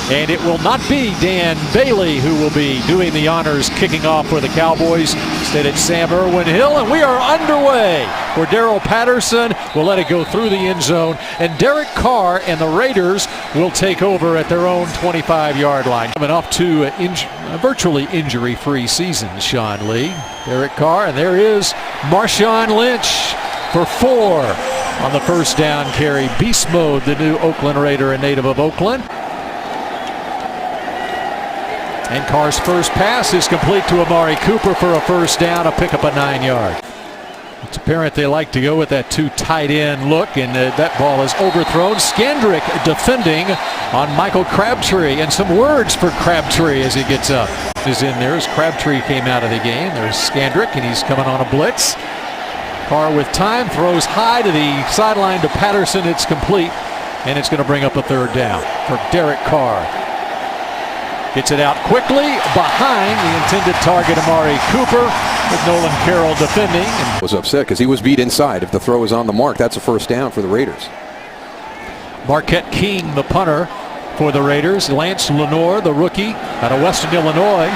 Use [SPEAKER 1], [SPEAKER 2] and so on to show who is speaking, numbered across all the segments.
[SPEAKER 1] And it will not be Dan Bailey who will be doing the honors kicking off for the Cowboys. Instead, it's Sam Irwin-Hill, and we are underway where Darrell Patterson will let it go through the end zone, and Derek Carr and the Raiders will take over at their own 25-yard line. Coming off to a virtually injury-free season, Sean Lee. Derek Carr, and there is Marshawn Lynch for 4 on the first down carry. Beast mode, the new Oakland Raider, a native of Oakland. And Carr's first pass is complete to Amari Cooper for a first down, a pickup of 9 yards. It's apparent they like to go with that 2 tight end look, and that ball is overthrown. Skandrick defending on Michael Crabtree, and some words for Crabtree as he gets up. Is in there as Crabtree came out of the game. There's Skandrick, and he's coming on a blitz. Carr with time, throws high to the sideline to Patterson. It's complete, and it's going to bring up a third down for Derek Carr. Gets it out quickly behind the intended target, Amari Cooper, with Nolan Carroll defending.
[SPEAKER 2] Was upset because he was beat inside. If the throw is on the mark, that's a first down for the Raiders.
[SPEAKER 1] Marquette King, the punter for the Raiders. Lance Lenore, the rookie out of Western Illinois,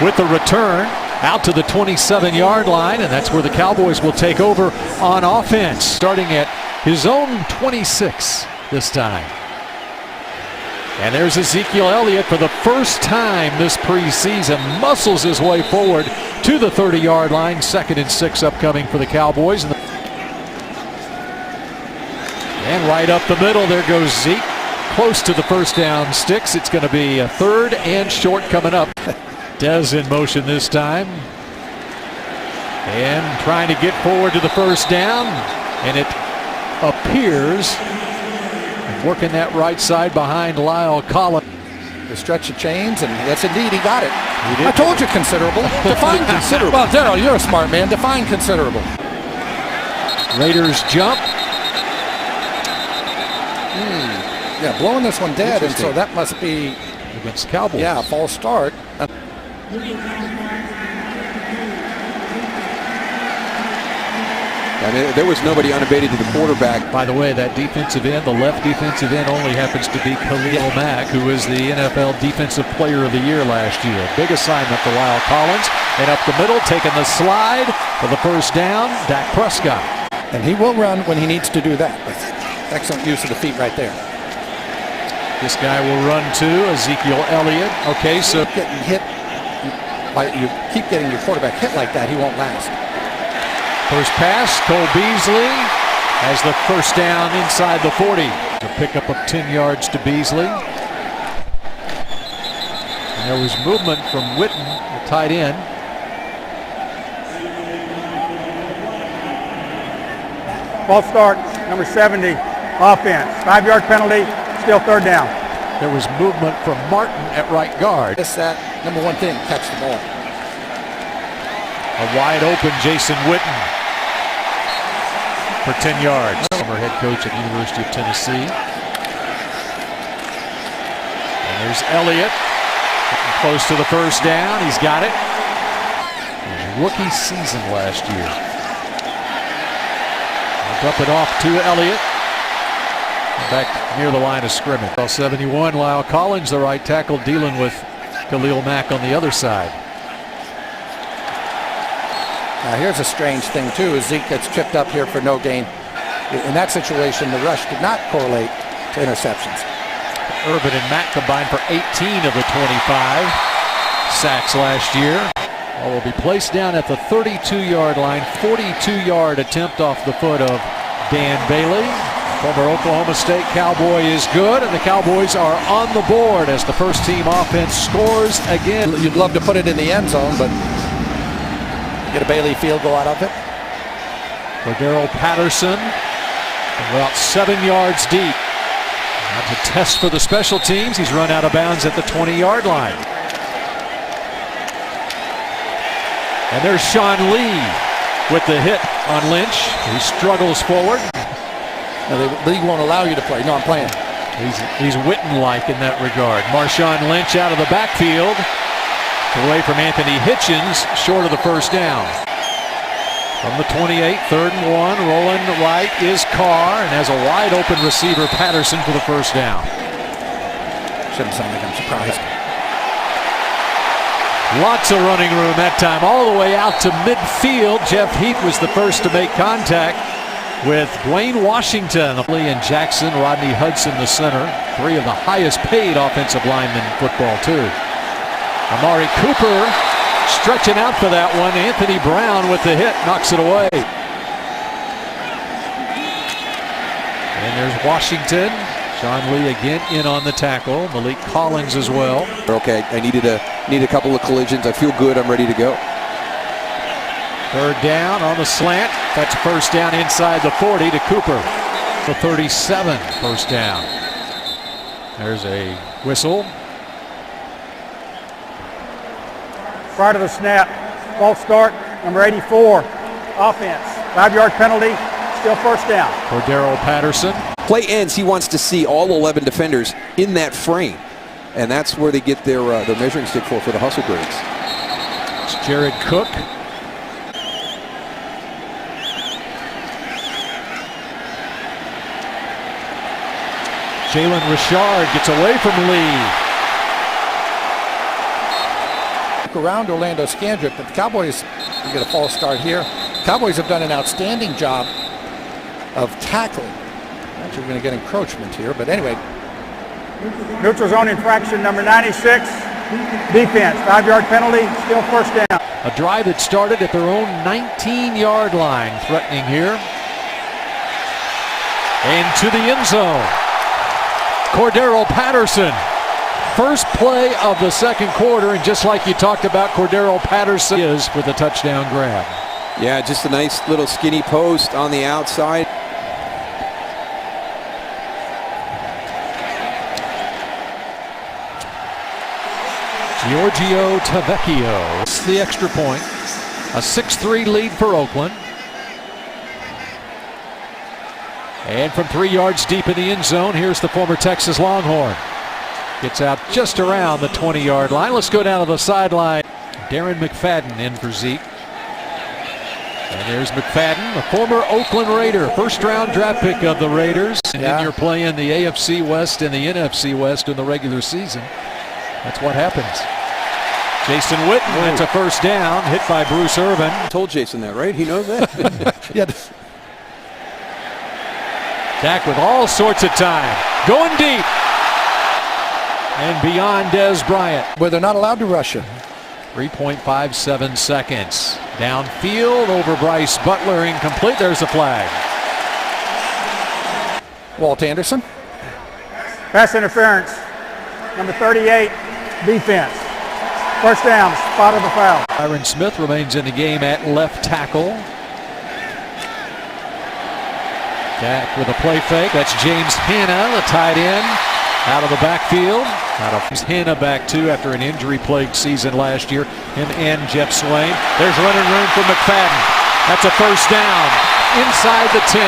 [SPEAKER 1] with the return out to the 27-yard line, and that's where the Cowboys will take over on offense, starting at his own 26 this time. And there's Ezekiel Elliott for the first time this preseason, muscles his way forward to the 30-yard line. 2nd and 6 upcoming for the Cowboys. And right up the middle, there goes Zeke, close to the first down sticks. It's going to be a 3rd and short coming up. Dez in motion this time, and trying to get forward to the first down, and it appears working that right side behind Lyle Collins.
[SPEAKER 3] The stretch of chains, and yes, indeed, he got it.
[SPEAKER 1] He did.
[SPEAKER 3] I told you considerable. Define considerable. Well, Darrell, you're a smart man. Define considerable.
[SPEAKER 1] Raiders jump.
[SPEAKER 3] Yeah, blowing this one dead, and so that must be
[SPEAKER 1] against Cowboys.
[SPEAKER 3] Yeah, false start.
[SPEAKER 2] And there was nobody unabated to the quarterback.
[SPEAKER 1] By the way, that defensive end, the left defensive end, only happens to be Khalil Mack, who was the NFL Defensive Player of the Year last year. Big assignment for Lyle Collins. And up the middle, taking the slide for the first down, Dak Prescott.
[SPEAKER 3] And he will run when he needs to do that. Excellent use of the feet right there.
[SPEAKER 1] This guy will run too, Ezekiel Elliott. Okay, so
[SPEAKER 3] getting hit, you keep getting your quarterback hit like that, he won't last.
[SPEAKER 1] First pass, Cole Beasley has the first down inside the 40. A pickup of 10 yards to Beasley. And there was movement from Witten, the tight end.
[SPEAKER 4] False start, number 70, offense. 5-yard penalty, still 3rd down.
[SPEAKER 1] There was movement from Martin at right guard.
[SPEAKER 3] That's that number one thing, catch the ball.
[SPEAKER 1] A wide open Jason Witten for 10 yards. Former head coach at the University of Tennessee. And there's Elliott getting close to the first down. He's got it. His rookie season last year. I'll dump it off to Elliott. Back near the line of scrimmage. 71, Lyle Collins, the right tackle, dealing with Khalil Mack on the other side.
[SPEAKER 3] Now here's a strange thing too, is Zeke gets tripped up here for no gain. In that situation, the rush did not correlate to interceptions.
[SPEAKER 1] Urban and Mack combined for 18 of the 25 sacks last year. Ball will be placed down at the 32-yard line. 42-yard attempt off the foot of Dan Bailey. Former Oklahoma State Cowboy is good, and the Cowboys are on the board as the first team offense scores again.
[SPEAKER 3] You'd love to put it in the end zone, but get a Bailey field goal out of it.
[SPEAKER 1] For Darrell Patterson, about 7 yards deep. Now to test for the special teams, he's run out of bounds at the 20-yard line. And there's Sean Lee with the hit on Lynch. He struggles forward.
[SPEAKER 3] No, the league won't allow you to play. No, I'm playing.
[SPEAKER 1] He's Witten-like in that regard. Marshawn Lynch out of the backfield. Away from Anthony Hitchens, short of the first down. From the 28, 3rd and 1, rolling right is Carr, and has a wide open receiver, Patterson, for the first down.
[SPEAKER 3] Shouldn't sound like I'm surprised.
[SPEAKER 1] Lots of running room that time, all the way out to midfield. Jeff Heath was the first to make contact with Dwayne Washington. Lee and Jackson, Rodney Hudson the center. Three of the highest paid offensive linemen in football too. Amari Cooper stretching out for that one. Anthony Brown with the hit knocks it away. And there's Washington. Sean Lee again in on the tackle. Malik Collins as well.
[SPEAKER 2] Okay, I need a couple of collisions. I feel good. I'm ready to go.
[SPEAKER 1] Third down on the slant. That's first down inside the 40 to Cooper. For 37, first down. There's a whistle.
[SPEAKER 4] Prior to the snap, false start, number 84, offense. 5-yard penalty, still first down.
[SPEAKER 1] Cordero Patterson.
[SPEAKER 2] Play ends, he wants to see all 11 defenders in that frame. And that's where they get their measuring stick for the hustle grades.
[SPEAKER 1] It's Jared Cook. Jalen Richard gets away from Lee.
[SPEAKER 3] Look around Orlando Scandrick, but the Cowboys, you get a false start here. Cowboys have done an outstanding job of tackling. Actually, we're going to get encroachment here, but anyway.
[SPEAKER 4] Neutral zone infraction, number 96, defense. 5-yard penalty, still first down.
[SPEAKER 1] A drive that started at their own 19-yard line, threatening here. Into the end zone. Cordero Patterson. First play of the second quarter, and just like you talked about, Cordero Patterson is for the touchdown grab.
[SPEAKER 2] Yeah, just a nice little skinny post on the outside.
[SPEAKER 1] Giorgio Tavecchio. It's the extra point. A 6-3 lead for Oakland. And from 3 yards deep in the end zone, here's the former Texas Longhorn. Gets out just around the 20-yard line. Let's go down to the sideline. Darren McFadden in for Zeke. And there's McFadden, a former Oakland Raider, first-round draft pick of the Raiders. And then you're playing the AFC West and the NFC West in the regular season. That's what happens. Jason Witten, that's a first down, hit by Bruce Irvin.
[SPEAKER 2] I told Jason that, right? He knows that.
[SPEAKER 3] Yeah.
[SPEAKER 1] Dak with all sorts of time. Going deep. And beyond Dez Bryant.
[SPEAKER 3] Where they're not allowed to rush it.
[SPEAKER 1] 3.57 seconds. Downfield over Bryce Butler, incomplete. There's a flag.
[SPEAKER 3] Walt Anderson.
[SPEAKER 4] Pass interference, number 38, defense. First down, spot of the foul.
[SPEAKER 1] Byron Smith remains in the game at left tackle. Dak with a play fake. That's James Hanna, the tight end, out of the backfield. Out of Hanna back too after an injury-plagued season last year. Him and Jeff Swain. There's running room for McFadden. That's a first down inside the 10.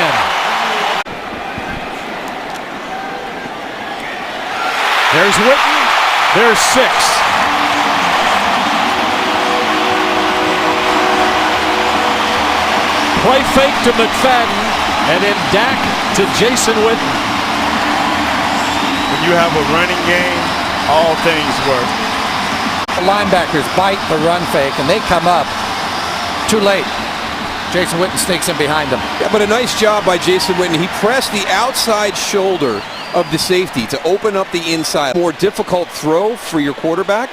[SPEAKER 1] There's Witten. There's 6. Play fake to McFadden, and then Dak to Jason Witten.
[SPEAKER 5] When you have a running game, all things work.
[SPEAKER 3] The linebackers bite the run fake, and they come up too late. Jason Witten sneaks in behind them.
[SPEAKER 2] Yeah, but a nice job by Jason Witten. He pressed the outside shoulder of the safety to open up the inside. More difficult throw for your quarterback,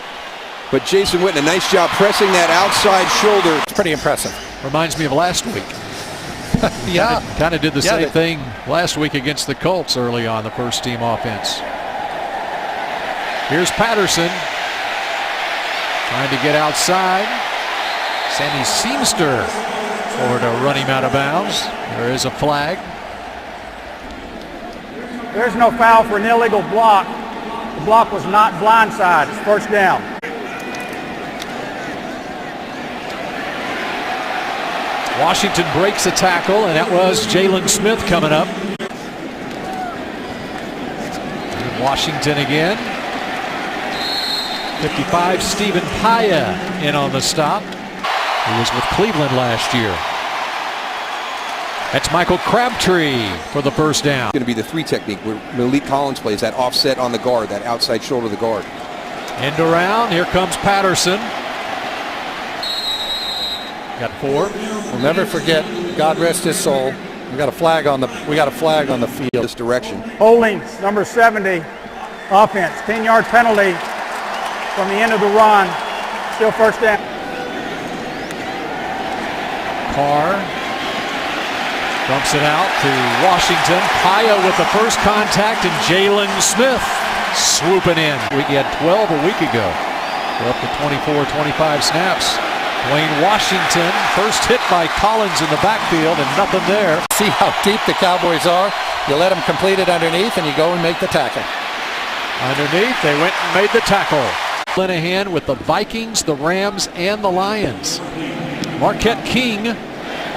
[SPEAKER 2] but Jason Witten, a nice job pressing that outside shoulder.
[SPEAKER 3] It's pretty impressive.
[SPEAKER 1] Reminds me of last week.
[SPEAKER 3] Yeah.
[SPEAKER 1] Kind of did the same thing last week against the Colts early on, the first team offense. Here's Patterson trying to get outside. Sammy Seamster forward to run him out of bounds. There is a flag.
[SPEAKER 4] There's no foul for an illegal block. The block was not blindside. It's first down.
[SPEAKER 1] Washington breaks a tackle, and that was Jalen Smith coming up. And Washington again. 55, Stephen Paya in on the stop. He was with Cleveland last year. That's Michael Crabtree for the first down.
[SPEAKER 2] Going to be the 3 technique where Malik Collins plays that offset on the guard, that outside shoulder of the guard.
[SPEAKER 1] End around. Here comes Patterson. Got 4.
[SPEAKER 3] We'll never forget. God rest his soul. We got a flag on the field.
[SPEAKER 2] This direction.
[SPEAKER 4] Holding, number 70, offense, 10-yard penalty from the end of the run. Still first down.
[SPEAKER 1] Carr dumps it out to Washington. Paya with the first contact, and Jalen Smith swooping in. We had 12 a week ago. We're up to 24, 25 snaps. Dwayne Washington, first hit by Collins in the backfield, and nothing there.
[SPEAKER 3] See how deep the Cowboys are? You let them complete it underneath, and you go and make the tackle.
[SPEAKER 1] Underneath, they went and made the tackle. Linehan with the Vikings, the Rams, and the Lions. Marquette King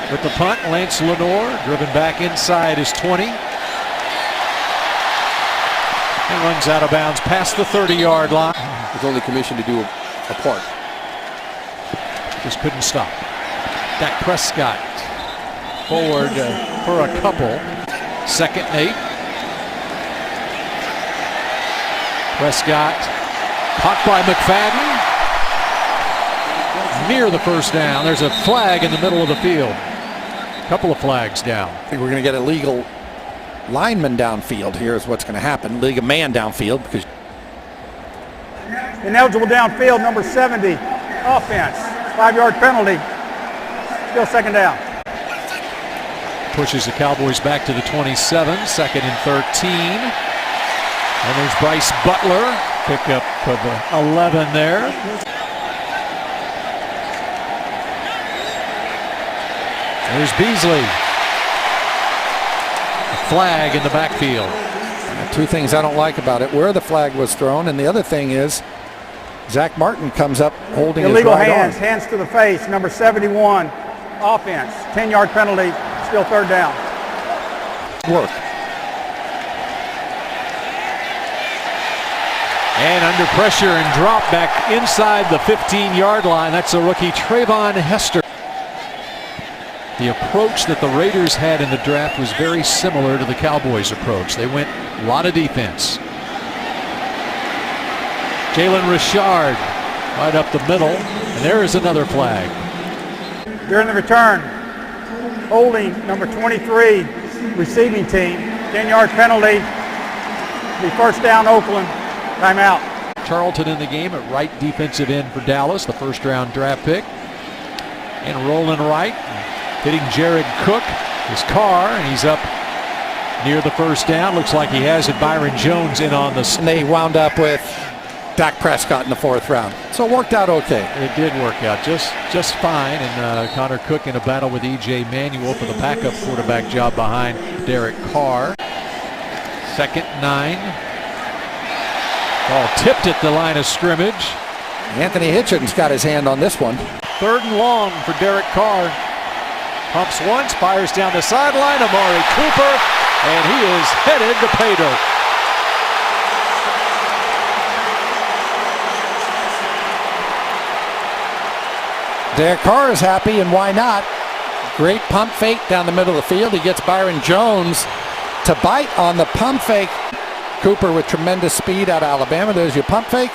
[SPEAKER 1] with the punt. Lance Lenore driven back inside his 20. And runs out of bounds past the 30-yard line.
[SPEAKER 2] He's only commissioned to do a part.
[SPEAKER 1] Just couldn't stop. Dak Prescott forward for a couple. 2nd and 8. Prescott caught by McFadden. Near the first down. There's a flag in the middle of the field. Couple of flags down.
[SPEAKER 3] I think we're going to get a legal lineman downfield here is what's going to happen. Legal man downfield because
[SPEAKER 4] Ineligible downfield, number 70, offense, 5-yard penalty. Still second down.
[SPEAKER 1] Pushes the Cowboys back to the 27, 2nd and 13. And there's Bryce Butler, pick up of 11 there. There's Beasley. A flag in the backfield.
[SPEAKER 3] 2 things I don't like about it. Where the flag was thrown, and the other thing is Zach Martin comes up holding
[SPEAKER 4] Illegal
[SPEAKER 3] his right
[SPEAKER 4] hands,
[SPEAKER 3] arm.
[SPEAKER 4] hands to the face, number 71, offense, 10-yard penalty, still third down.
[SPEAKER 3] Work.
[SPEAKER 1] And under pressure and drop back inside the 15-yard line. That's the rookie Trayvon Hester. The approach that the Raiders had in the draft was very similar to the Cowboys' approach. They went a lot of defense. Jalen Richard right up the middle, and there is another flag.
[SPEAKER 4] During the return, holding number 23, receiving team, 10-yard penalty, the first down Oakland, timeout.
[SPEAKER 1] Charlton in the game at right defensive end for Dallas, the first-round draft pick. And rolling right, hitting Jared Cook, his car, and he's up near the first down. Looks like he has it. Byron Jones in on the...
[SPEAKER 3] And they wound up with Dak Prescott in the 4th round. So it worked out okay.
[SPEAKER 1] It did work out just fine. And Connor Cook in a battle with E.J. Manuel for the backup quarterback job behind Derek Carr. 2nd and 9. Ball tipped at the line of scrimmage.
[SPEAKER 3] Anthony Hitchens got his hand on this one.
[SPEAKER 1] 3rd and long for Derek Carr. Pumps once, fires down the sideline. Amari Cooper, and he is headed to pay dirt.
[SPEAKER 3] Derek Carr is happy, and why not? Great pump fake down the middle of the field. He gets Byron Jones to bite on the pump fake. Cooper with tremendous speed out of Alabama. There's your pump fake.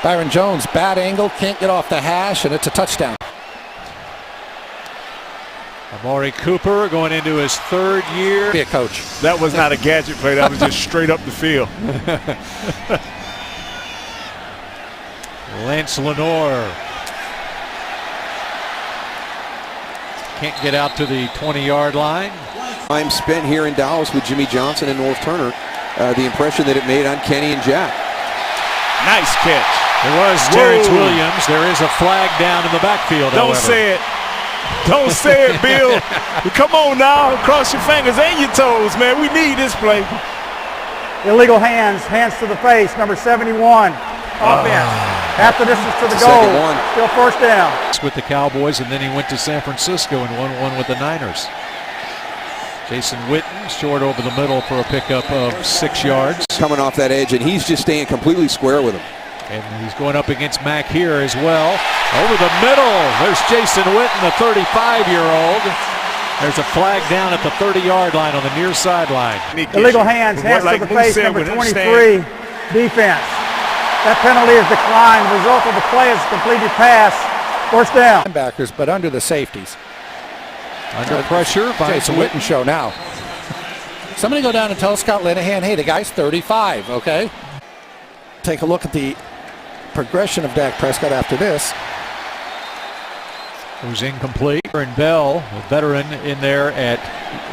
[SPEAKER 3] Byron Jones, bad angle, can't get off the hash, and it's a touchdown.
[SPEAKER 1] Amari Cooper going into his 3rd year.
[SPEAKER 3] Be a coach.
[SPEAKER 5] That was not a gadget play. That was just straight up the field.
[SPEAKER 1] Lance Lenore can't get out to the 20-yard line.
[SPEAKER 2] Time spent here in Dallas with Jimmy Johnson and North Turner. The impression that it made on Kenny and Jack.
[SPEAKER 5] Nice catch.
[SPEAKER 1] There was Terrence Williams. There is a flag down in the backfield,
[SPEAKER 5] Don't
[SPEAKER 1] however.
[SPEAKER 5] say it. Don't say it, Bill. Come on now. Cross your fingers and your toes, man. We need this play.
[SPEAKER 4] Illegal hands, hands to the face, number 71, offense, half the distance to the goal,
[SPEAKER 2] Second one.
[SPEAKER 4] still first down.
[SPEAKER 1] With the Cowboys, and then he went to San Francisco and won one with the Niners. Jason Witten short over the middle for a pickup of 6 yards.
[SPEAKER 2] Coming off that edge, and he's just staying completely square with him.
[SPEAKER 1] And he's going up against Mack here as well. Over the middle, there's Jason Witten, the 35-year-old. There's a flag down at the 30-yard line on the near sideline.
[SPEAKER 4] Illegal hands to the face, number 23, defense. That penalty is declined. The result of the play is a completed pass. First down.
[SPEAKER 3] Linebackers, but under the safeties.
[SPEAKER 1] Under pressure.
[SPEAKER 3] Jason Witten show now. Somebody go down and tell Scott Linehan, hey, the guy's 35, okay? Take a look at the progression of Dak Prescott after this.
[SPEAKER 1] It was incomplete. And Bell, a veteran, in there at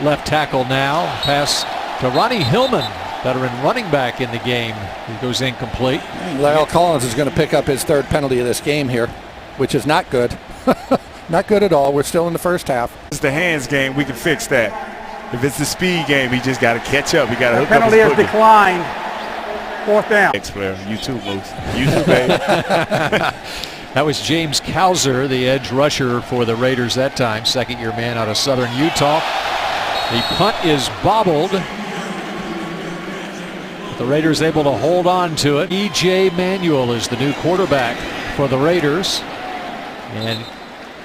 [SPEAKER 1] left tackle now. Pass to Ronnie Hillman, veteran running back in the game. He goes incomplete.
[SPEAKER 3] Lyle Collins is going to pick up his third penalty of this game here, which is not good. Not good at all. We're still in the first half.
[SPEAKER 5] It's the hands game. We can fix that. If it's the speed game, he just got to catch up. He got to hook up his
[SPEAKER 4] penalty is
[SPEAKER 5] boogie.
[SPEAKER 4] declined. Fourth down.
[SPEAKER 5] Next player. You too, Moose. You too, baby.
[SPEAKER 1] That was James Cowser, the edge rusher for the Raiders that time. Second-year man out of Southern Utah. The punt is bobbled. The Raiders able to hold on to it. E.J. Manuel is the new quarterback for the Raiders. And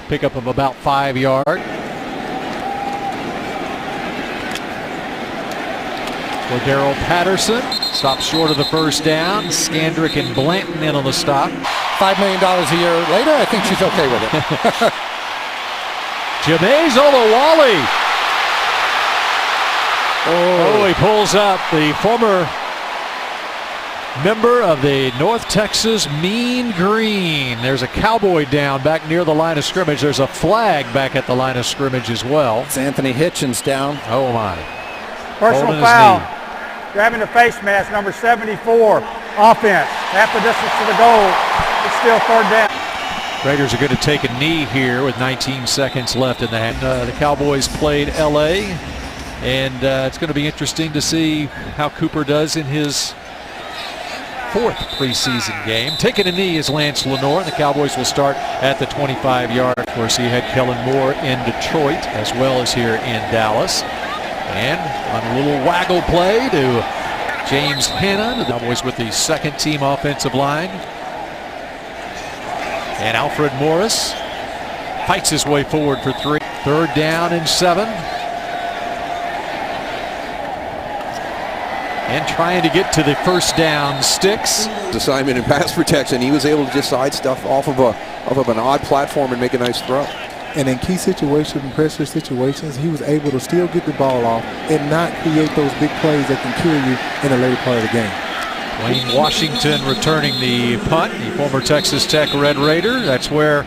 [SPEAKER 1] pick up of about 5 yards. Darrell Patterson stops short of the first down. Skandrick and Blanton in on the stop.
[SPEAKER 3] $5 million a year later, I think she's okay with it.
[SPEAKER 1] Jameis Olawale. Oh, he pulls up. The former member of the North Texas Mean Green. There's a Cowboy down back near the line of scrimmage. There's a flag back at the line of scrimmage as well.
[SPEAKER 3] It's Anthony Hitchens down.
[SPEAKER 1] Oh, my.
[SPEAKER 4] Personal foul. Grabbing the face mask, number 74. Offense. Half the distance to the goal. It's still third down.
[SPEAKER 1] Raiders are going to take a knee here with 19 seconds left in the half. The Cowboys played L.A. And it's going to be interesting to see how Cooper does in his fourth preseason game. Taking a knee is Lance Lenore. The Cowboys will start at the 25-yard. Of course, he had Kellen Moore in Detroit as well as here in Dallas. And on a little waggle play to James Hanna. The Cowboys with the second team offensive line. And Alfred Morris fights his way forward for 3. Third down and 7. And trying to get to the first down sticks.
[SPEAKER 2] Assignment in pass protection. He was able to just side stuff off of an odd platform and make a nice throw.
[SPEAKER 6] And in key situations and pressure situations, he was able to still get the ball off and not create those big plays that can kill you in the later part of the game.
[SPEAKER 1] Dwayne Washington returning the punt, the former Texas Tech Red Raider. That's where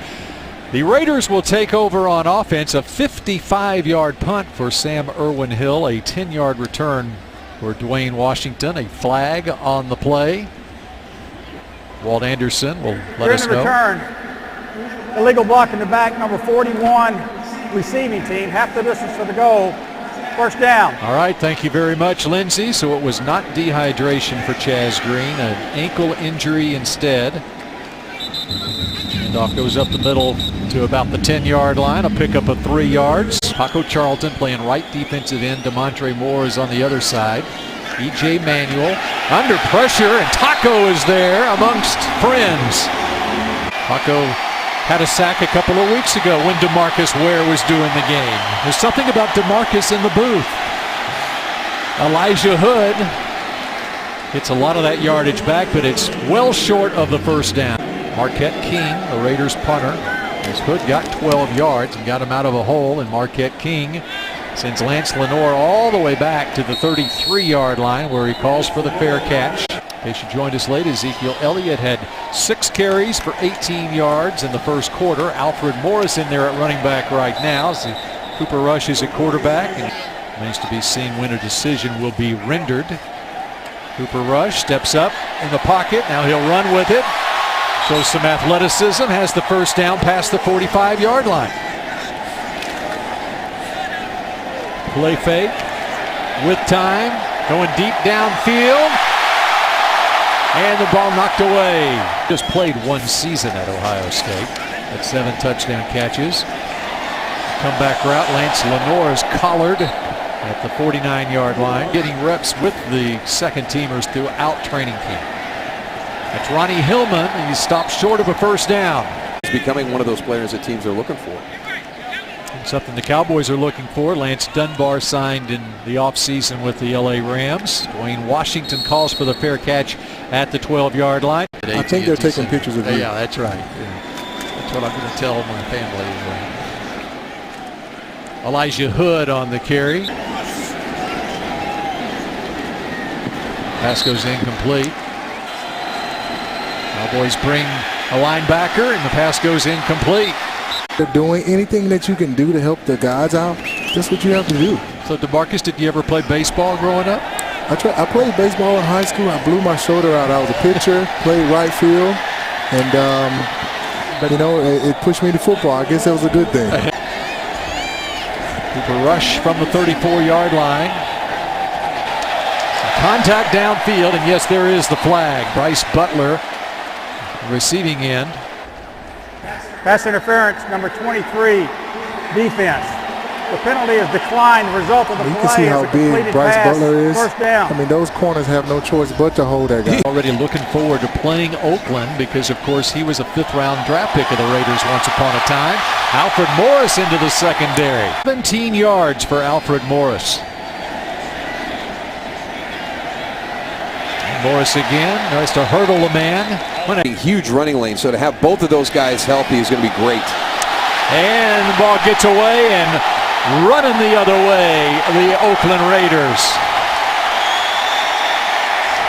[SPEAKER 1] the Raiders will take over on offense. A 55-yard punt for Sam Irwin-Hill, a 10-yard return for Dwayne Washington. A flag on the play. Walt Anderson will let us know.
[SPEAKER 4] Return. Illegal block in the back, number 41 receiving team. Half the distance to the goal. First down.
[SPEAKER 1] All right, thank you very much, Lindsey. So it was not dehydration for Chaz Green, an ankle injury instead. Handoff goes up the middle to about the 10-yard line. A pickup of 3 yards. Paco Charlton playing right defensive end. DeMontre Moore is on the other side. E.J. Manuel under pressure, and Taco is there amongst friends. Paco had a sack a couple of weeks ago when DeMarcus Ware was doing the game. There's something about DeMarcus in the booth. Elijah Hood gets a lot of that yardage back, but it's well short of the first down. Marquette King, the Raiders punter, as Hood got 12 yards and got him out of a hole, and Marquette King sends Lance Lenore all the way back to the 33-yard line where he calls for the fair catch. In case you joined us late, Ezekiel Elliott had 6 carries for 18 yards in the first quarter. Alfred Morris in there at running back right now. So Cooper Rush is at quarterback, and it remains to be seen when a decision will be rendered. Cooper Rush steps up in the pocket. Now he'll run with it. Shows some athleticism. Has the first down past the 45-yard line. Play fake with time. Going deep downfield. And the ball knocked away. Just played one season at Ohio State. At 7 touchdown catches. Comeback route. Lance Lenore is collared at the 49-yard line. Getting reps with the second teamers throughout training camp. That's Ronnie Hillman. He stopped short of a first down.
[SPEAKER 2] He's becoming one of those players that teams are looking for.
[SPEAKER 1] Something the Cowboys are looking for. Lance Dunbar signed in the offseason with the LA Rams. Dwayne Washington calls for the fair catch at the 12-yard line.
[SPEAKER 6] I think they're taking pictures of you.
[SPEAKER 1] Yeah, that's right. Yeah. That's what I'm going to tell my family. Elijah Hood on the carry. Pass goes incomplete. Cowboys bring a linebacker, and the pass goes incomplete.
[SPEAKER 6] They're doing anything that you can do to help the guys out. That's what you have to do.
[SPEAKER 1] So, DeMarcus, did you ever play baseball growing up?
[SPEAKER 6] I played baseball in high school. I blew my shoulder out. I was a pitcher, played right field, and but you know, it pushed me to football. I guess that was a good thing.
[SPEAKER 1] Cooper rush from the 34-yard line. Contact downfield, and yes, there is the flag. Bryce Butler, receiving end.
[SPEAKER 4] Pass interference, number 23, defense. The penalty is declined. The result of the
[SPEAKER 6] You
[SPEAKER 4] play
[SPEAKER 6] can see
[SPEAKER 4] is
[SPEAKER 6] how
[SPEAKER 4] a
[SPEAKER 6] big
[SPEAKER 4] completed
[SPEAKER 6] Bryce
[SPEAKER 4] pass,
[SPEAKER 6] Butler is.
[SPEAKER 4] first down.
[SPEAKER 6] I mean, those corners have no choice but to hold that guy.
[SPEAKER 1] Already looking forward to playing Oakland because, of course, he was a 5th-round draft pick of the Raiders once upon a time. Alfred Morris into the secondary. 17 yards for Alfred Morris. Morris again tries to hurdle the man.
[SPEAKER 2] A huge running lane, so to have both of those guys healthy is going to be great.
[SPEAKER 1] And the ball gets away and running the other way, the Oakland Raiders.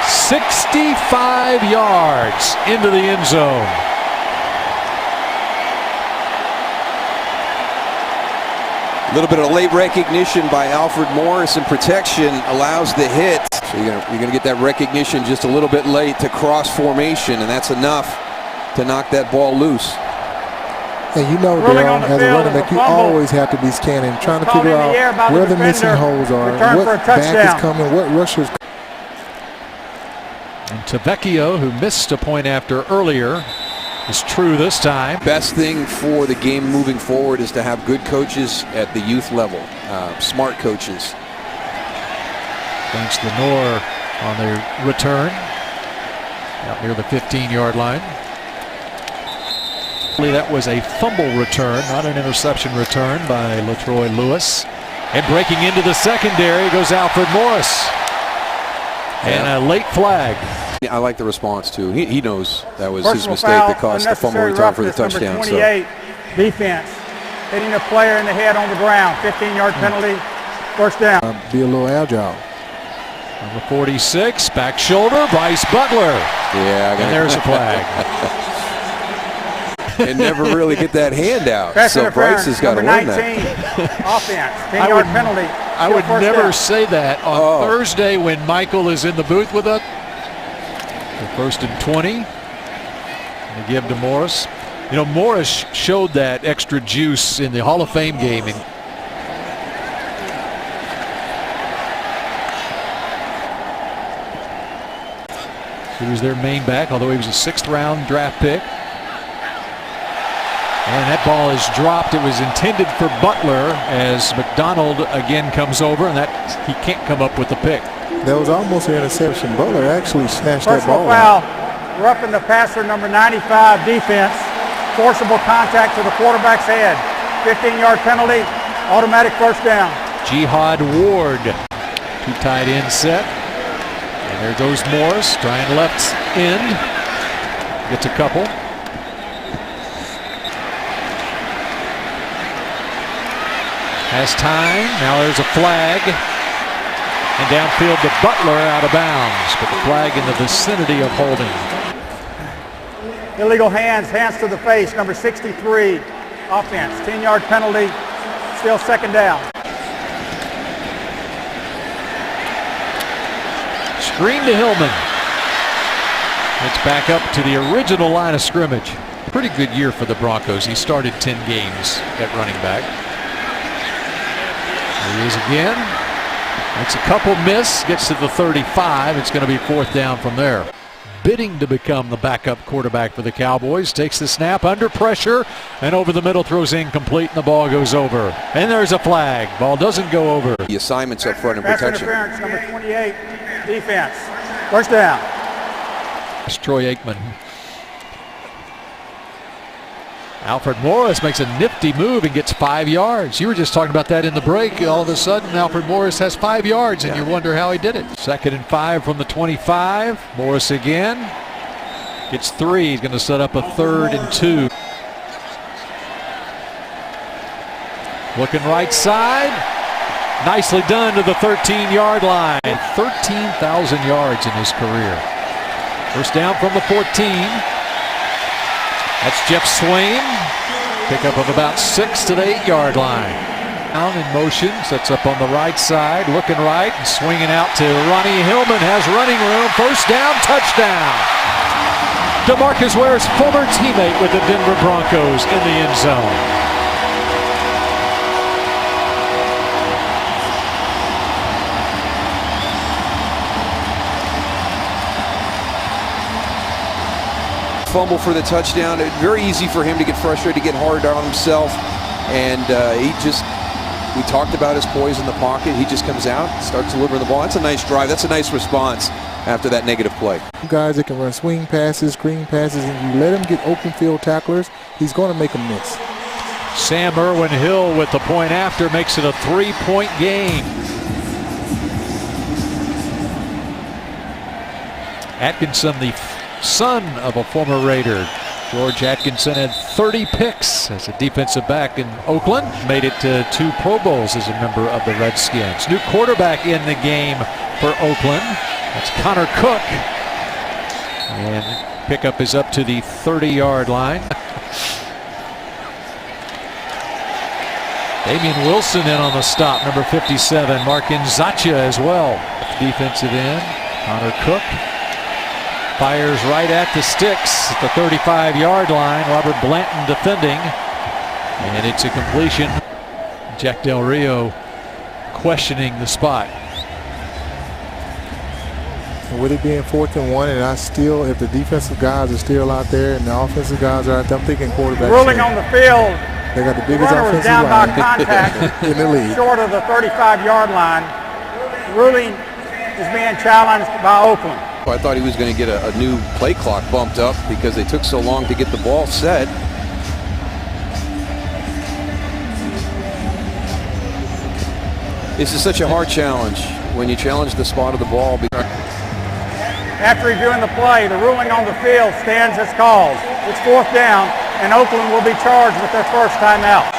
[SPEAKER 1] 65 yards into the end zone.
[SPEAKER 2] A little bit of late recognition by Alfred Morris, and protection allows the hit. So you're gonna get that recognition just a little bit late to cross formation, and that's enough to knock that ball loose.
[SPEAKER 6] And you know, Darryl, as a running back, you always have to be scanning, trying to figure out where the missing holes are, what back is coming, what rushers.
[SPEAKER 1] And Tavecchio, who missed a point after earlier, is true this time.
[SPEAKER 2] Best thing for the game moving forward is to have good coaches at the youth level, smart coaches.
[SPEAKER 1] Thanks to Noor on their return out near the 15-yard line. That was a fumble return, not an interception return by LaTroy Lewis. And breaking into the secondary goes Alfred Morris. And a late flag.
[SPEAKER 2] Yeah, I like the response too. He knows that was his mistake that caused the fumble return for the touchdown.
[SPEAKER 4] Number 28, defense. Hitting a player in the head on the ground. 15-yard penalty, first down.
[SPEAKER 6] Be a little agile.
[SPEAKER 1] Number 46, back shoulder, Bryce Butler.
[SPEAKER 2] Yeah,
[SPEAKER 1] and there's a flag.
[SPEAKER 2] And never really get that hand out.
[SPEAKER 4] Pass
[SPEAKER 2] so Bryce has got to learn that.
[SPEAKER 4] Offense, 10-yard penalty.
[SPEAKER 1] I would never say that on Thursday when Michael is in the booth with us. First and 20. They give to Morris. You know, Morris showed that extra juice in the Hall of Fame game. He was their main back, although he was a 6th-round draft pick. And that ball is dropped. It was intended for Butler as McDonald again comes over, and that he can't come up with the pick.
[SPEAKER 6] That was almost an interception. Butler actually snatched that ball
[SPEAKER 4] foul. Roughing the passer, number 95, defense. Forcible contact to the quarterback's head. 15-yard penalty, automatic first down.
[SPEAKER 1] Jihad Ward, 2 tight end set. And there goes Morris, trying left end. Gets a couple. Has time. Now there's a flag. And downfield to Butler, out of bounds. But the flag in the vicinity of holding.
[SPEAKER 4] Illegal hands to the face, number 63, offense. 10-yard penalty, still second down.
[SPEAKER 1] Screen to Hillman. It's back up to the original line of scrimmage. Pretty good year for the Broncos. He started 10 games at running back. There he is again. Makes a couple miss, gets to the 35. It's going to be 4th down from there. Bidding to become the backup quarterback for the Cowboys. Takes the snap under pressure and over the middle, throws incomplete, and the ball goes over. And there's a flag. Ball doesn't go over.
[SPEAKER 2] The assignments up front in protection.
[SPEAKER 4] Pass interference, number 28, defense. First down.
[SPEAKER 1] It's Troy Aikman. Alfred Morris makes a nifty move and gets 5 yards. You were just talking about that in the break. All of a sudden, Alfred Morris has 5 yards, and you wonder how he did it. 2nd and 5 from the 25. Morris again. Gets 3. He's going to set up a 3rd and 2. Looking right side. Nicely done to the 13-yard line. 13,000 yards in his career. First down from the 14. That's Jeff Swain. Pickup of about 6 to the 8-yard line. Down in motion, sets up on the right side, looking right and swinging out to Ronnie Hillman. Has running room. First down, touchdown. DeMarcus Ware's former teammate with the Denver Broncos in the end zone.
[SPEAKER 2] Fumble for the touchdown. Very easy for him to get frustrated, to get hard on himself, and we talked about his poise in the pocket. He just comes out, starts delivering the ball. That's a nice drive. That's a nice response after that negative play.
[SPEAKER 6] Guys that can run swing passes, screen passes, and you let him get open field tacklers, he's going to make a miss.
[SPEAKER 1] Sam Irwin-Hill with the point after makes it a 3-point game. Atkinson, the son of a former Raider. George Atkinson had 30 picks as a defensive back in Oakland. Made it to 2 Pro Bowls as a member of the Redskins. New quarterback in the game for Oakland. That's Connor Cook. And pickup is up to the 30-yard line. Damian Wilson in on the stop, number 57. Mark Nzacha as well. Defensive end. Connor Cook fires right at the sticks at the 35-yard line. Robert Blanton defending. And it's a completion. Jack Del Rio questioning the spot.
[SPEAKER 6] With it being 4th and 1, and if the defensive guys are still out there and the offensive guys are out there, I'm thinking quarterback.
[SPEAKER 4] Ruling on the field.
[SPEAKER 6] They got the biggest
[SPEAKER 4] Runner was
[SPEAKER 6] offensive
[SPEAKER 4] down by
[SPEAKER 6] line
[SPEAKER 4] contact
[SPEAKER 6] in the league.
[SPEAKER 4] short of the 35-yard line. Ruling is being challenged by Oakland.
[SPEAKER 2] I thought he was going to get a new play clock bumped up because they took so long to get the ball set. This is such a hard challenge when you challenge the spot of the ball.
[SPEAKER 4] After reviewing the play, the ruling on the field stands as called. It's 4th down, and Oakland will be charged with their first timeout.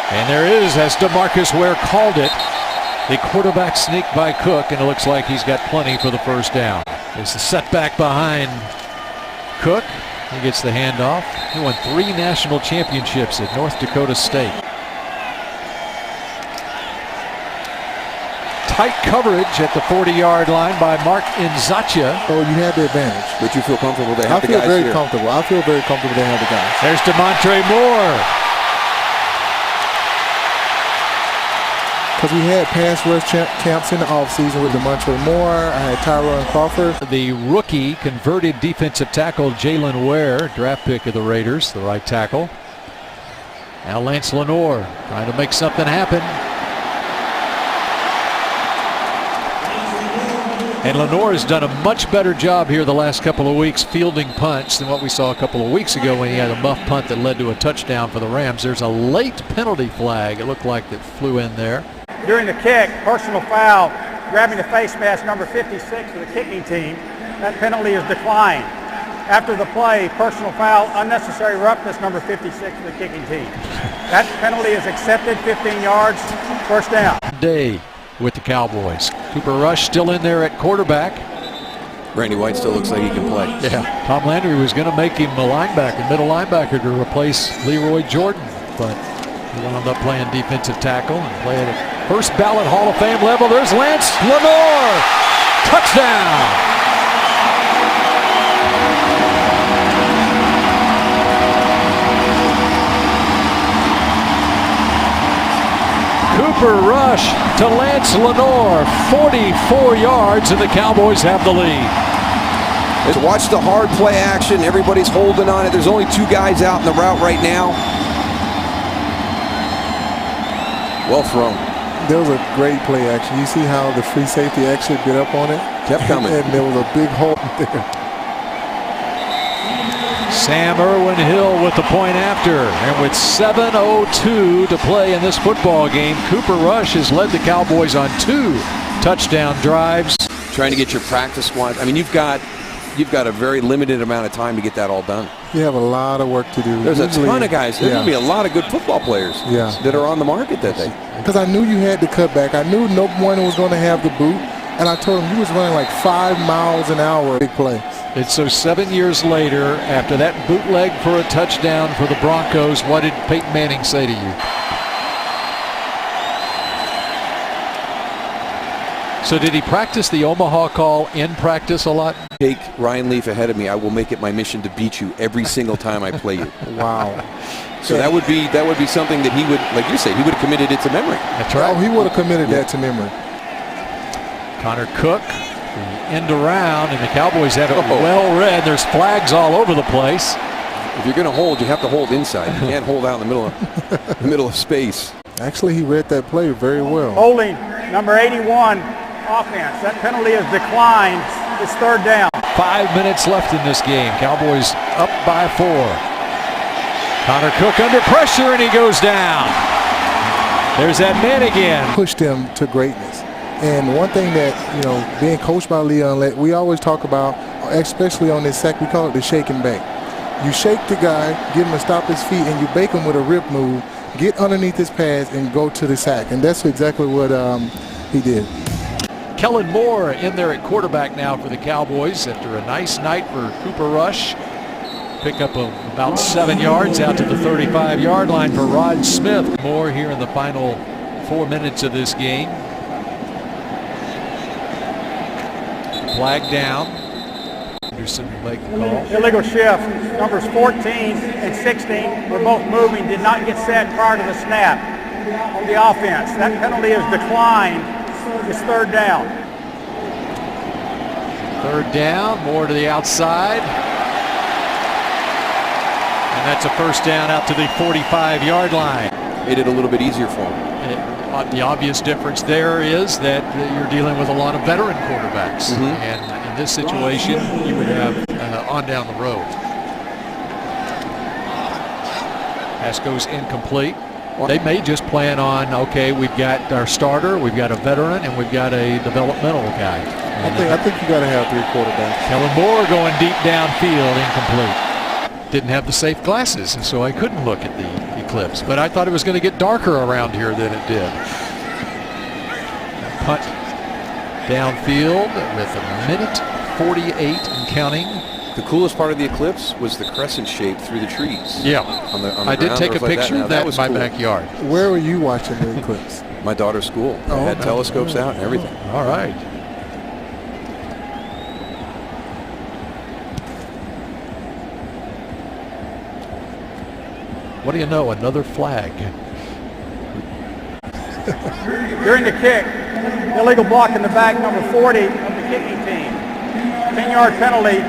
[SPEAKER 1] And there is, as DeMarcus Ware called it, the quarterback sneak by Cook, and it looks like he's got plenty for the first down. There's a setback behind Cook. He gets the handoff. He won 3 national championships at North Dakota State. Tight coverage at the 40-yard line by Mark Nzacha.
[SPEAKER 6] Oh, you had the advantage.
[SPEAKER 2] But you feel comfortable they have the guys
[SPEAKER 6] here? I feel very comfortable they have the guys.
[SPEAKER 1] There's DeMontre Moore.
[SPEAKER 6] Because we had pass rush camps in the offseason with DeMontre Moore. I had Tyrone Crawford.
[SPEAKER 1] The rookie converted defensive tackle Jalen Ware, draft pick of the Raiders, the right tackle. Now Lance Lenoir trying to make something happen. And Lenoir has done a much better job here the last couple of weeks fielding punts than what we saw a couple of weeks ago when he had a muff punt that led to a touchdown for the Rams. There's a late penalty flag, it looked like, that flew in there.
[SPEAKER 4] During the kick, personal foul, grabbing the face mask, number 56 of the kicking team. That penalty is declined. After the play, personal foul, unnecessary roughness, number 56 of the kicking team. That penalty is accepted, 15 yards, first down.
[SPEAKER 1] Day with the Cowboys. Cooper Rush still in there at quarterback.
[SPEAKER 2] Randy White still looks like he can play.
[SPEAKER 1] Yeah, Tom Landry was going to make him a linebacker, middle linebacker, to replace Leroy Jordan, but he wound up playing defensive tackle and playing at first ballot Hall of Fame level. There's Lance Lenoir, touchdown. Cooper Rush to Lance Lenoir, 44 yards, and the Cowboys have the lead.
[SPEAKER 2] To watch the hard play action, everybody's holding on it. There's only 2 guys out in the route right now. Well thrown.
[SPEAKER 6] There was a great play action. You see how the free safety actually bit up on it?
[SPEAKER 2] Kept coming.
[SPEAKER 6] And there was a big hole there.
[SPEAKER 1] Sam Irwin-Hill with the point after. And with 7:02 to play in this football game, Cooper Rush has led the Cowboys on 2 touchdown drives.
[SPEAKER 2] Trying to get your practice squad. I mean, you've got a very limited amount of time to get that all done.
[SPEAKER 6] You have a lot of work to do.
[SPEAKER 2] There's a ton of guys. There's going to be a lot of good football players that are on the market that day.
[SPEAKER 6] Because I knew you had to cut back. I knew no one was going to have the boot. And I told him you was running like 5 miles an hour. Big play.
[SPEAKER 1] And so 7 years later, after that bootleg for a touchdown for the Broncos, what did Peyton Manning say to you? So did he practice the Omaha call in practice a lot?
[SPEAKER 2] Take Ryan Leaf ahead of me. I will make it my mission to beat you every single time I play you.
[SPEAKER 6] Wow.
[SPEAKER 2] So that would be something that he would, like you say, he would have committed it to memory.
[SPEAKER 1] That's right.
[SPEAKER 6] Oh, he would have committed that to memory.
[SPEAKER 1] Connor Cook, the end around, and the Cowboys have it well read. There's flags all over the place.
[SPEAKER 2] If you're going to hold, you have to hold inside. You can't hold out in the middle of space.
[SPEAKER 6] Actually, he read that play very well.
[SPEAKER 4] Holding number 81. Offense. That penalty is declined. It's 3rd down.
[SPEAKER 1] 5 minutes left in this game. Cowboys up by 4. Connor Cook under pressure, and he goes down. There's that man again.
[SPEAKER 6] Pushed him to greatness. And one thing that, being coached by Leon, we always talk about, especially on this sack, we call it the shake and bake. You shake the guy, get him to stop his feet, and you bake him with a rip move, get underneath his pads, and go to the sack. And that's exactly what he did.
[SPEAKER 1] Kellen Moore in there at quarterback now for the Cowboys after a nice night for Cooper Rush. Pick up of about 7 yards out to the 35-yard line for Rod Smith. Moore here in the final 4 minutes of this game. Flag down. Anderson will make the call.
[SPEAKER 4] Illegal shift. Numbers 14 and 16 were both moving, did not get set prior to the snap on the offense. That penalty is declined. It's 3rd down.
[SPEAKER 1] 3rd down, Moore to the outside. And that's a 1st down out to the 45-yard line.
[SPEAKER 2] Made it a little bit easier for him.
[SPEAKER 1] The obvious difference there is that you're dealing with a lot of veteran quarterbacks. And in this situation, you would have on down the road. Pass goes incomplete. They may just plan on, okay, we've got our starter, we've got a veteran, and we've got a developmental guy.
[SPEAKER 6] I think you got to have 3 quarterbacks.
[SPEAKER 1] Kellen Moore going deep downfield, incomplete. Didn't have the safe glasses, and so I couldn't look at the eclipse. But I thought it was going to get darker around here than it did. Punt downfield with 1:48 and counting.
[SPEAKER 2] The coolest part of the eclipse was the crescent shape through the trees.
[SPEAKER 1] Yeah,
[SPEAKER 2] on the
[SPEAKER 1] I did take a picture of that in my backyard.
[SPEAKER 6] Where were you watching the eclipse?
[SPEAKER 2] My daughter's school. They had telescopes out and everything.
[SPEAKER 1] All right. What do you know? Another flag.
[SPEAKER 4] During the kick, illegal block in the back, number 40 of the kicking team. 10-yard penalty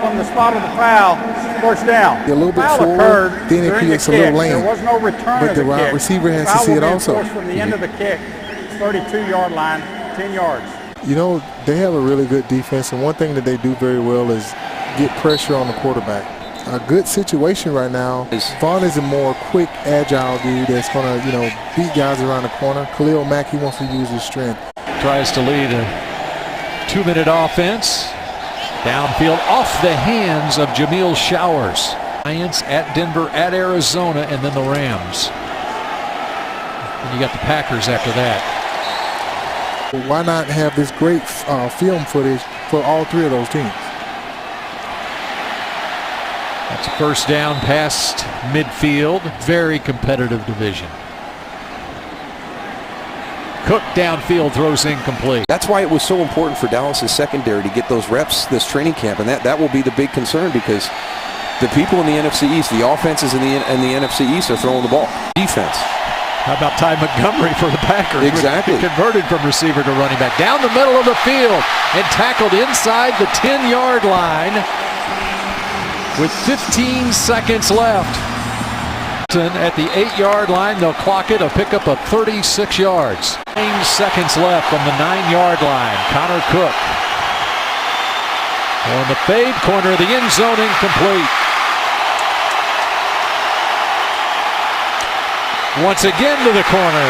[SPEAKER 4] from the spot of the foul, 1st down.
[SPEAKER 6] A little bit
[SPEAKER 4] foul
[SPEAKER 6] forward,
[SPEAKER 4] occurred
[SPEAKER 6] then it creates a little lane.
[SPEAKER 4] There was no return
[SPEAKER 6] but
[SPEAKER 4] of the kick.
[SPEAKER 6] receiver has
[SPEAKER 4] foul
[SPEAKER 6] to see it
[SPEAKER 4] will be
[SPEAKER 6] also.
[SPEAKER 4] enforced from the end of the kick, 32-yard line, 10 yards.
[SPEAKER 6] They have a really good defense, and one thing that they do very well is get pressure on the quarterback. A good situation right now is Vaughn is a more quick, agile dude that's going to, beat guys around the corner. Khalil Mack, he wants to use his strength.
[SPEAKER 1] Tries to lead a 2-minute offense. Downfield off the hands of Jamil Showers. Giants at Denver, at Arizona, and then the Rams. And you got the Packers after that.
[SPEAKER 6] Why not have this great film footage for all 3 of those teams?
[SPEAKER 1] That's a 1st down past midfield. Very competitive division. Cook downfield throws incomplete.
[SPEAKER 2] That's why it was so important for Dallas' secondary to get those reps this training camp, and that will be the big concern because the people in the NFC East, the offenses in the NFC East are throwing the ball. Defense.
[SPEAKER 1] How about Ty Montgomery for the Packers?
[SPEAKER 2] Exactly.
[SPEAKER 1] Converted from receiver to running back. Down the middle of the field and tackled inside the 10-yard line with 15 seconds left. At the 8-yard line, they'll clock it, a pickup of 36 yards. 9 seconds left on the 9-yard line. Connor Cook on the fade corner of the end zone, incomplete. Once again to the corner.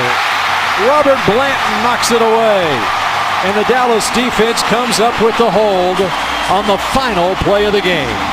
[SPEAKER 1] Robert Blanton knocks it away. And the Dallas defense comes up with the hold on the final play of the game.